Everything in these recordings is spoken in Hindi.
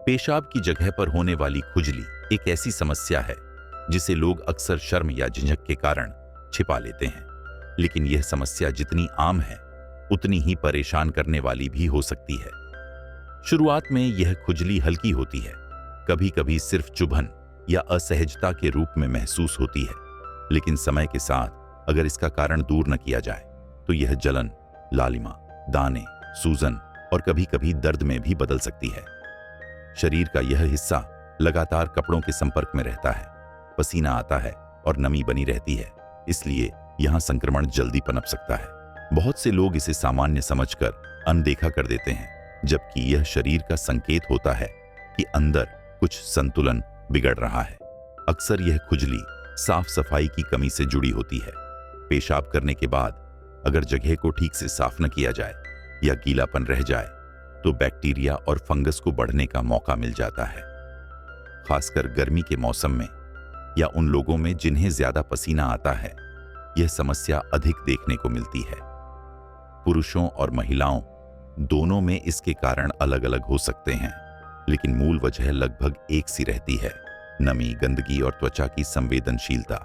पेशाब की जगह पर होने वाली खुजली एक ऐसी समस्या है जिसे लोग अक्सर शर्म या झिझक के कारण छिपा लेते हैं, लेकिन यह समस्या जितनी आम है उतनी ही परेशान करने वाली भी हो सकती है। शुरुआत में यह खुजली हल्की होती है, कभी कभी सिर्फ चुभन या असहजता के रूप में महसूस होती है, लेकिन समय के साथ अगर इसका कारण दूर न किया जाए तो यह जलन, लालिमा, दाने, सूजन और कभी कभी दर्द में भी बदल सकती है। शरीर का यह हिस्सा लगातार कपड़ों के संपर्क में रहता है, पसीना आता है और नमी बनी रहती है, इसलिए यहां संक्रमण जल्दी पनप सकता है। बहुत से लोग इसे सामान्य समझकर अनदेखा कर देते हैं, जबकि यह शरीर का संकेत होता है कि अंदर कुछ संतुलन बिगड़ रहा है। अक्सर यह खुजली साफ सफाई की कमी से जुड़ी होती है। पेशाब करने के बाद अगर जगह को ठीक से साफ न किया जाए या गीलापन रह जाए तो बैक्टीरिया और फंगस को बढ़ने का मौका मिल जाता है। खासकर गर्मी के मौसम में या उन लोगों में जिन्हें ज्यादा पसीना आता है, यह समस्या अधिक देखने को मिलती है। पुरुषों और महिलाओं दोनों में इसके कारण अलग अलग हो सकते हैं, लेकिन मूल वजह लगभग एक सी रहती है: नमी, गंदगी और त्वचा की संवेदनशीलता।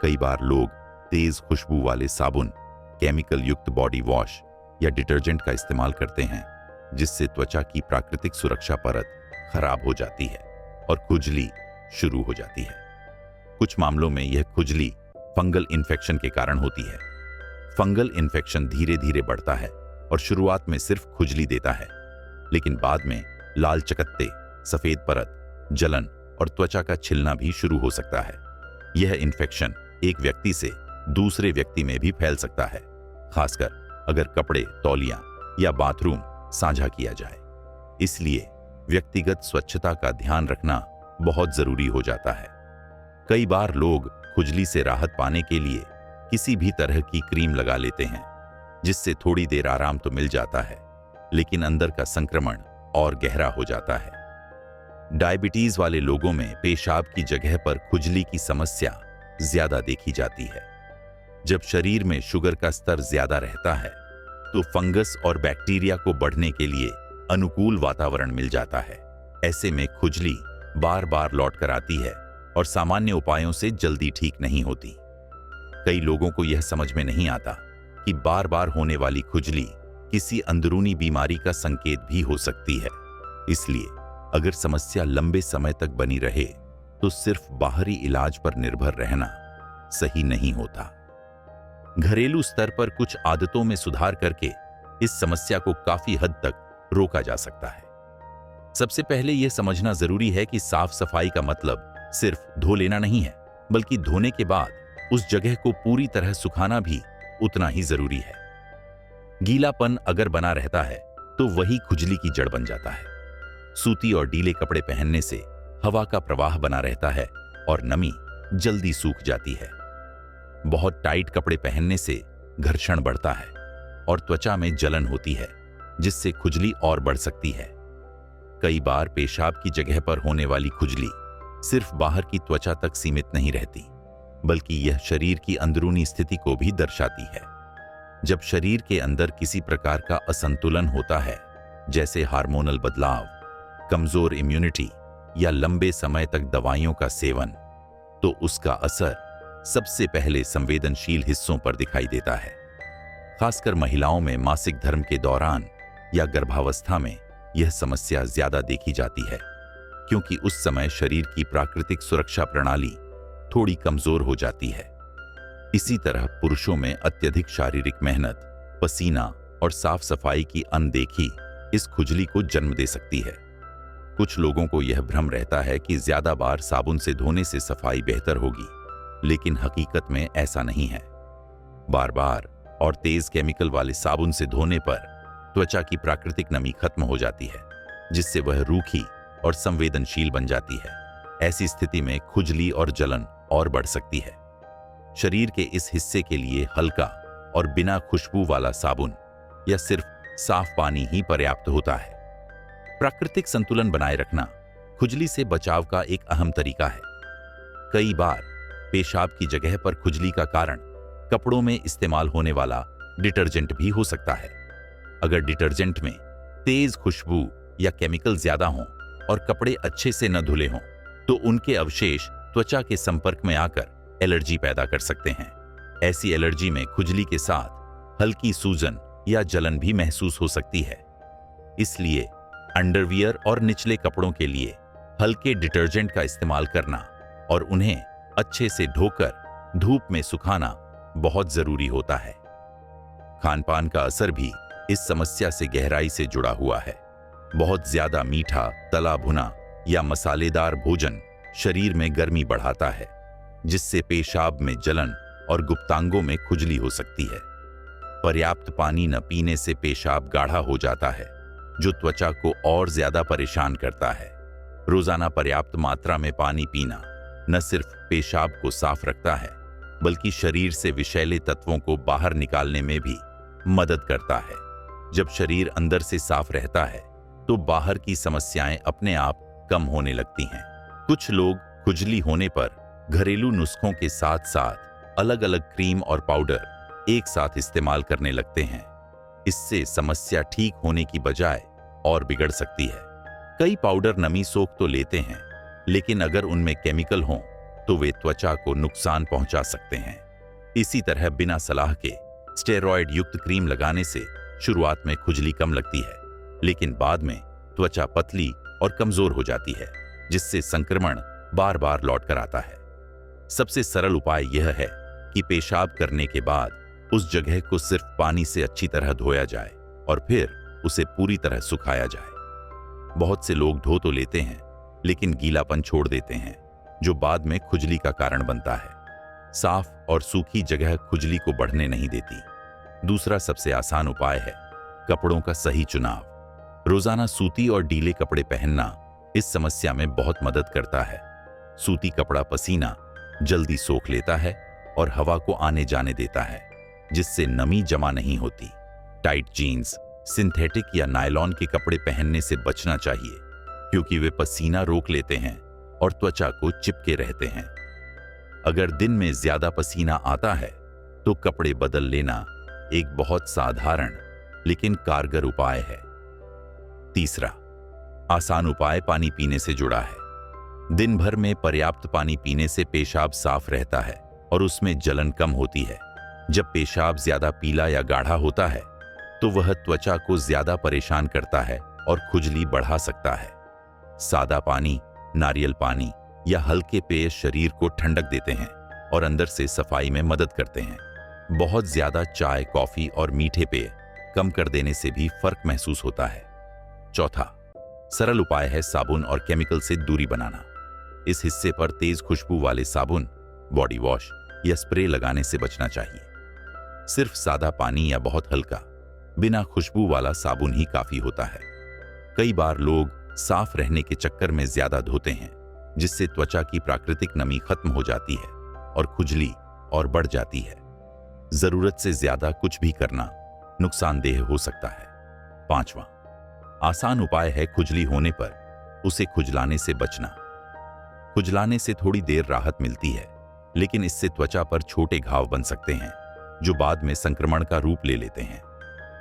कई बार लोग तेज खुशबू वाले साबुन, केमिकल युक्त बॉडी वॉश या डिटर्जेंट का इस्तेमाल करते हैं, जिससे त्वचा की प्राकृतिक सुरक्षा परत खराब हो जाती है और खुजली शुरू हो जाती है। कुछ मामलों में यह खुजली फंगल इन्फेक्शन के कारण होती है। फंगल इन्फेक्शन धीरे धीरे बढ़ता है और शुरुआत में सिर्फ खुजली देता है, लेकिन बाद में लाल चकत्ते, सफेद परत, जलन और त्वचा का छिलना भी शुरू हो सकता है। यह इन्फेक्शन एक व्यक्ति से दूसरे व्यक्ति में भी फैल सकता है, खासकर अगर कपड़े, तौलिया या बाथरूम साझा किया जाए। इसलिए व्यक्तिगत स्वच्छता का ध्यान रखना बहुत जरूरी हो जाता है। कई बार लोग खुजली से राहत पाने के लिए किसी भी तरह की क्रीम लगा लेते हैं, जिससे थोड़ी देर आराम तो मिल जाता है, लेकिन अंदर का संक्रमण और गहरा हो जाता है। डायबिटीज वाले लोगों में पेशाब की जगह पर खुजली की समस्या ज्यादा देखी जाती है। जब शरीर में शुगर का स्तर ज्यादा रहता है तो फंगस और बैक्टीरिया को बढ़ने के लिए अनुकूल वातावरण मिल जाता है। ऐसे में खुजली बार बार लौट कर आती है और सामान्य उपायों से जल्दी ठीक नहीं होती। कई लोगों को यह समझ में नहीं आता कि बार बार होने वाली खुजली किसी अंदरूनी बीमारी का संकेत भी हो सकती है। इसलिए अगर समस्या लंबे समय तक बनी रहे तो सिर्फ बाहरी इलाज पर निर्भर रहना सही नहीं होता। घरेलू स्तर पर कुछ आदतों में सुधार करके इस समस्या को काफी हद तक रोका जा सकता है। सबसे पहले यह समझना जरूरी है कि साफ सफाई का मतलब सिर्फ धो लेना नहीं है, बल्कि धोने के बाद उस जगह को पूरी तरह सुखाना भी उतना ही जरूरी है। गीलापन अगर बना रहता है तो वही खुजली की जड़ बन जाता है। सूती और ढीले कपड़े पहनने से हवा का प्रवाह बना रहता है और नमी जल्दी सूख जाती है। बहुत टाइट कपड़े पहनने से घर्षण बढ़ता है और त्वचा में जलन होती है, जिससे खुजली और बढ़ सकती है। कई बार पेशाब की जगह पर होने वाली खुजली सिर्फ बाहर की त्वचा तक सीमित नहीं रहती, बल्कि यह शरीर की अंदरूनी स्थिति को भी दर्शाती है। जब शरीर के अंदर किसी प्रकार का असंतुलन होता है, जैसे हार्मोनल बदलाव, कमजोर इम्यूनिटी या लंबे समय तक दवाइयों का सेवन, तो उसका असर सबसे पहले संवेदनशील हिस्सों पर दिखाई देता है। खासकर महिलाओं में मासिक धर्म के दौरान या गर्भावस्था में यह समस्या ज्यादा देखी जाती है, क्योंकि उस समय शरीर की प्राकृतिक सुरक्षा प्रणाली थोड़ी कमजोर हो जाती है। इसी तरह पुरुषों में अत्यधिक शारीरिक मेहनत, पसीना और साफ सफाई की अनदेखी इस खुजली को जन्म दे सकती है। कुछ लोगों को यह भ्रम रहता है कि ज्यादा बार साबुन से धोने से सफाई बेहतर होगी, लेकिन हकीकत में ऐसा नहीं है। बार बार और तेज केमिकल वाले साबुन से धोने पर त्वचा की प्राकृतिक नमी खत्म हो जाती है, जिससे वह रूखी और संवेदनशील बन जाती है। ऐसी स्थिति में खुजली और जलन और बढ़ सकती है। शरीर के इस हिस्से के लिए हल्का और बिना खुशबू वाला साबुन या सिर्फ साफ पानी ही पर्याप्त होता है। प्राकृतिक संतुलन बनाए रखना खुजली से बचाव का एक अहम तरीका है। कई बार पेशाब की जगह पर खुजली का कारण कपड़ों में इस्तेमाल होने वाला डिटर्जेंट भी हो सकता है। अगर डिटर्जेंट में तेज खुशबू या केमिकल ज्यादा हों और कपड़े अच्छे से न धुले हों तो उनके अवशेष त्वचा के संपर्क में आकर एलर्जी पैदा कर सकते हैं। ऐसी एलर्जी में खुजली के साथ हल्की सूजन या जलन भी महसूस हो सकती है। इसलिए अंडरवियर और निचले कपड़ों के लिए हल्के डिटर्जेंट का इस्तेमाल करना और उन्हें अच्छे से धोकर धूप में सुखाना बहुत जरूरी होता है। खानपान का असर भी इस समस्या से गहराई से जुड़ा हुआ है। बहुत ज्यादा मीठा, तला भुना या मसालेदार भोजन शरीर में गर्मी बढ़ाता है, जिससे पेशाब में जलन और गुप्तांगों में खुजली हो सकती है। पर्याप्त पानी न पीने से पेशाब गाढ़ा हो जाता है, जो त्वचा को और ज्यादा परेशान करता है। रोजाना पर्याप्त मात्रा में पानी पीना न सिर्फ पेशाब को साफ रखता है, बल्कि शरीर से विषैले तत्वों को बाहर निकालने में भी मदद करता है। जब शरीर अंदर से साफ रहता है तो बाहर की समस्याएं अपने आप कम होने लगती हैं। कुछ लोग खुजली होने पर घरेलू नुस्खों के साथ साथ अलग अलग क्रीम और पाउडर एक साथ इस्तेमाल करने लगते हैं। इससे समस्या ठीक होने की बजाय और बिगड़ सकती है। कई पाउडर नमी सोख तो लेते हैं, लेकिन अगर उनमें केमिकल हों तो वे त्वचा को नुकसान पहुंचा सकते हैं। इसी तरह बिना सलाह के स्टेरॉयड युक्त क्रीम लगाने से शुरुआत में खुजली कम लगती है, लेकिन बाद में त्वचा पतली और कमजोर हो जाती है, जिससे संक्रमण बार बार लौट कर आता है। सबसे सरल उपाय यह है कि पेशाब करने के बाद उस जगह को सिर्फ पानी से अच्छी तरह धोया जाए और फिर उसे पूरी तरह सुखाया जाए। बहुत से लोग धो तो लेते हैं, लेकिन गीलापन छोड़ देते हैं, जो बाद में खुजली का कारण बनता है। साफ और सूखी जगह खुजली को बढ़ने नहीं देती। दूसरा सबसे आसान उपाय है कपड़ों का सही चुनाव। रोजाना सूती और ढीले कपड़े पहनना इस समस्या में बहुत मदद करता है। सूती कपड़ा पसीना जल्दी सोख लेता है और हवा को आने जाने देता है, जिससे नमी जमा नहीं होती। टाइट जीन्स, सिंथेटिक या नायलॉन के कपड़े पहनने से बचना चाहिए, क्योंकि वे पसीना रोक लेते हैं और त्वचा को चिपके रहते हैं। अगर दिन में ज्यादा पसीना आता है तो कपड़े बदल लेना एक बहुत साधारण लेकिन कारगर उपाय है। तीसरा आसान उपाय पानी पीने से जुड़ा है। दिन भर में पर्याप्त पानी पीने से पेशाब साफ रहता है और उसमें जलन कम होती है। जब पेशाब ज्यादा पीला या गाढ़ा होता है तो वह त्वचा को ज्यादा परेशान करता है और खुजली बढ़ा सकता है। सादा पानी, नारियल पानी या हल्के पेय शरीर को ठंडक देते हैं और अंदर से सफाई में मदद करते हैं। बहुत ज्यादा चाय, कॉफी और मीठे पेय कम कर देने से भी फर्क महसूस होता है। चौथा सरल उपाय है साबुन और केमिकल से दूरी बनाना। इस हिस्से पर तेज खुशबू वाले साबुन, बॉडी वॉश या स्प्रे लगाने से बचना चाहिए। सिर्फ सादा पानी या बहुत हल्का, बिना खुशबू वाला साबुन ही काफी होता है। कई बार लोग साफ रहने के चक्कर में ज्यादा धोते हैं, जिससे त्वचा की प्राकृतिक नमी खत्म हो जाती है और खुजली और बढ़ जाती है। जरूरत से ज्यादा कुछ भी करना नुकसानदेह हो सकता है। पांचवा आसान उपाय है खुजली होने पर उसे खुजलाने से बचना। खुजलाने से थोड़ी देर राहत मिलती है, लेकिन इससे त्वचा पर छोटे घाव बन सकते हैं, जो बाद में संक्रमण का रूप ले लेते हैं।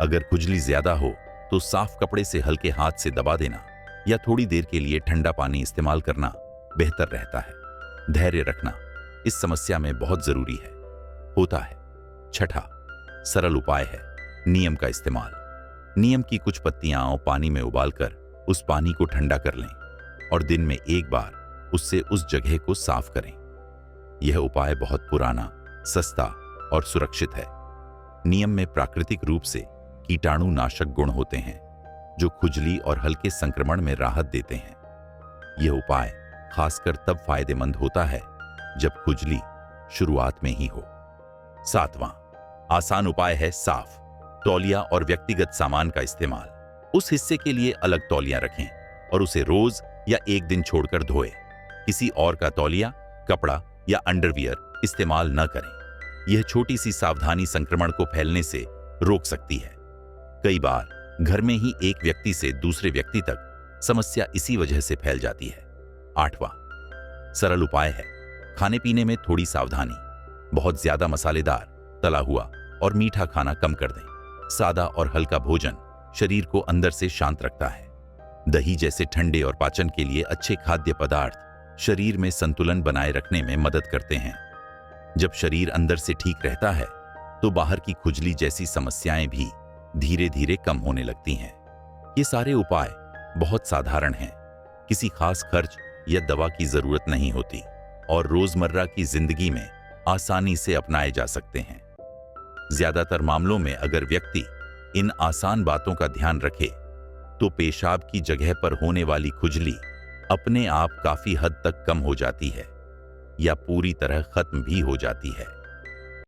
अगर खुजली ज्यादा हो तो साफ कपड़े से हल्के हाथ से दबा देना या थोड़ी देर के लिए ठंडा पानी इस्तेमाल करना बेहतर रहता है। धैर्य रखना इस समस्या में बहुत जरूरी होता है। छठा सरल उपाय है नीम का इस्तेमाल। नीम की कुछ पत्तियां पानी में उबालकर उस पानी को ठंडा कर लें और दिन में एक बार उससे उस जगह को साफ करें। यह उपाय बहुत पुराना, सस्ता और सुरक्षित है। नीम में प्राकृतिक रूप से कीटाणुनाशक गुण होते हैं, जो खुजली और हल्के संक्रमण में राहत देते हैं। यह उपाय खासकर तब फायदेमंद होता है जब खुजली शुरुआत में ही हो। सातवां आसान उपाय है साफ तौलिया और व्यक्तिगत सामान का इस्तेमाल। उस हिस्से के लिए अलग तौलिया रखें और उसे रोज या एक दिन छोड़कर धोएं। किसी और का तौलिया, कपड़ा या अंडरवियर इस्तेमाल न करें। यह छोटी सी सावधानी संक्रमण को फैलने से रोक सकती है। कई बार घर में ही एक व्यक्ति से दूसरे व्यक्ति तक समस्या इसी वजह से फैल जाती है। आठवां सरल उपाय है खाने पीने में थोड़ी सावधानी। बहुत ज्यादा मसालेदार, तला हुआ और मीठा खाना कम कर दें। सादा और हल्का भोजन शरीर को अंदर से शांत रखता है। दही जैसे ठंडे और पाचन के लिए अच्छे खाद्य पदार्थ शरीर में संतुलन बनाए रखने में मदद करते हैं। जब शरीर अंदर से ठीक रहता है तो बाहर की खुजली जैसी समस्याएं भी धीरे धीरे कम होने लगती हैं। ये सारे उपाय बहुत साधारण हैं, किसी खास खर्च या दवा की जरूरत नहीं होती और रोजमर्रा की जिंदगी में आसानी से अपनाए जा सकते हैं। ज्यादातर मामलों में अगर व्यक्ति इन आसान बातों का ध्यान रखे तो पेशाब की जगह पर होने वाली खुजली अपने आप काफी हद तक कम हो जाती है या पूरी तरह खत्म भी हो जाती है।